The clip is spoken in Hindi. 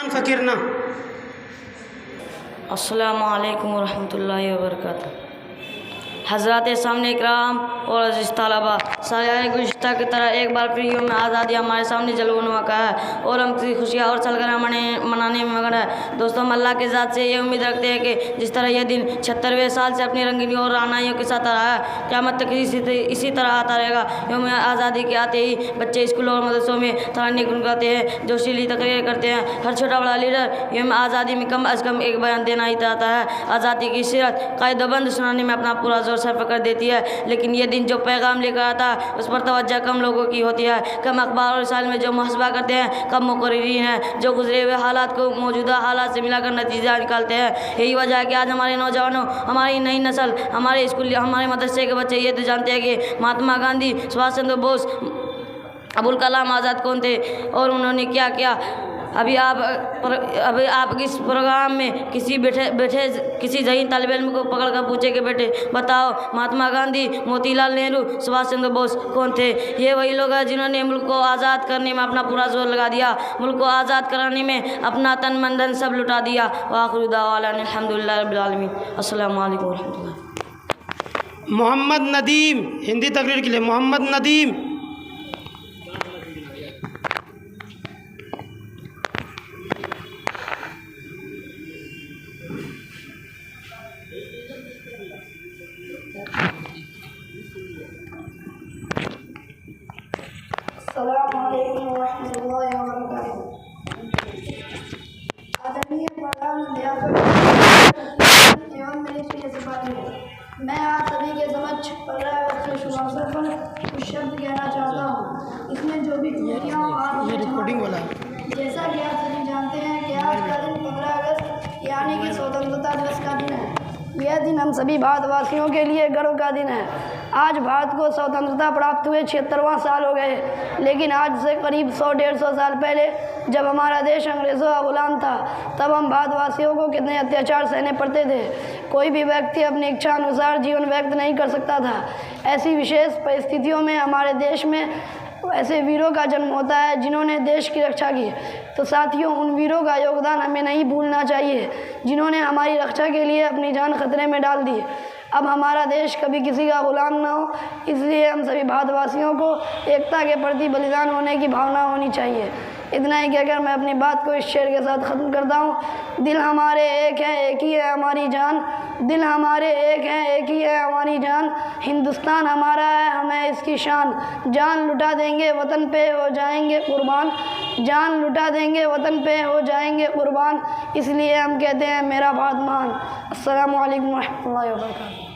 ईमान फ़कीरना। अस्सलामु अलैकुम वरहमतुल्लाहि वबरकातुहू। हज़रात सामने इकराम और अज़ीज़ तलबा, सालियाने गुज़िश्ता की तरह एक बार फिर यौम आज़ादी हमारे सामने जलवनुमा का है और हम की खुशियाँ और सलगना मनाने में मगन है। दोस्तों, हम अल्लाह के ज़ात से ये उम्मीद रखते हैं कि जिस तरह यह दिन 76वें साल से अपनी रंगीनी और रानाइयों के साथ रहा है, क़यामत तक इसी तरह आता रहेगा। यौम आज़ादी के आते ही बच्चे स्कूलों और मदरसों में तरानी गुनगुनाते हैं, जोशीली तकरीर करते हैं। हर छोटा बड़ा लीडर यौम आज़ादी में कम अज़ कम एक बयान देना ही चाहता है। आज़ादी की सीरत कायदेबंद सुनाने में अपना पूरा जोर सर्फ कर देती है, लेकिन ये दिन जो पैगाम लेकर आता है उस पर तवज्जो कम लोगों की होती है। कम अखबार और रिसाल में जो मुहसबा करते हैं, कम मुकर्रिरीन हैं जो गुजरे हुए हालात को मौजूदा हालात से मिलाकर नतीजा निकालते हैं। यही वजह है कि आज हमारे नौजवानों, हमारी नई नस्ल, हमारे स्कूल, हमारे मदरसे के बच्चे ये तो जानते हैं कि महात्मा गांधी, सुभाष चंद्र बोस, अबुल कलाम आज़ाद कौन थे और उन्होंने क्या किया। अभी आप इस प्रोग्राम में किसी जहीन तालिब इल्म को पकड़ कर पूछे कि बेटे बताओ, महात्मा गांधी, मोतीलाल नेहरू, सुभाष चंद्र बोस कौन थे। ये वही लोग हैं जिन्होंने मुल्क को आज़ाद करने में अपना पूरा जोर लगा दिया, मुल्क को आज़ाद कराने में अपना तन मन धन सब लुटा दिया। वाखिरु दावाना अल्हम्दुलिल्लाहि रब्बिल आलमीन। अस्सलामु अलैकुम वरहमतुल्लाह। मोहम्मद नदीम, हिंदी तकरीर के लिए मोहम्मद नदीम। अस्सलामुअलैकुम वरहमतुल्लाहि वबरकातुहू। आदरणीय प्रधान अध्यापक एवं मेरे प्रिय सहपाठियों, मैं आप सभी के समक्ष 15 अगस्त के शुभ अवसर पर कुछ शब्द कहना चाहता हूँ। इसमें जो भी त्रुटियाँ और रिकॉर्डिंग वाला है। जैसा कि आप सभी जानते हैं कि आज का दिन 15 अगस्त यानी कि स्वतंत्रता दिवस का दिन है। यह दिन हम सभी भारतवासियों के लिए गर्व का दिन है। आज भारत को स्वतंत्रता प्राप्त हुए 76वां साल हो गए, लेकिन आज से करीब 100-150 साल पहले जब हमारा देश अंग्रेज़ों का गुलाम था, तब हम भारतवासियों को कितने अत्याचार सहने पड़ते थे। कोई भी व्यक्ति अपनी इच्छा अनुसार जीवन व्यक्त नहीं कर सकता था। ऐसी विशेष परिस्थितियों में हमारे देश में ऐसे वीरों का जन्म होता है जिन्होंने देश की रक्षा की। तो साथियों, उन वीरों का योगदान हमें नहीं भूलना चाहिए जिन्होंने हमारी रक्षा के लिए अपनी जान खतरे में डाल दी। अब हमारा देश कभी किसी का गुलाम ना हो, इसलिए हम सभी भारतवासियों को एकता के प्रति बलिदान होने की भावना होनी चाहिए। इतना ही कहकर मैं अपनी बात को इस शेर के साथ ख़त्म करता हूँ। दिल हमारे एक है, एक ही है हमारी जान। दिल हमारे एक है, एक ही है हमारी जान। हिंदुस्तान हमारा है, हमें इसकी शान। जान लुटा देंगे वतन पे हो जाएंगे कुर्बान। जान लुटा देंगे वतन पे हो जाएंगे कुर्बान। इसलिए हम कहते हैं मेरा भारत महान। अस्सलामु अलैकुम वरहमतुल्लाहि वबरकातुहू।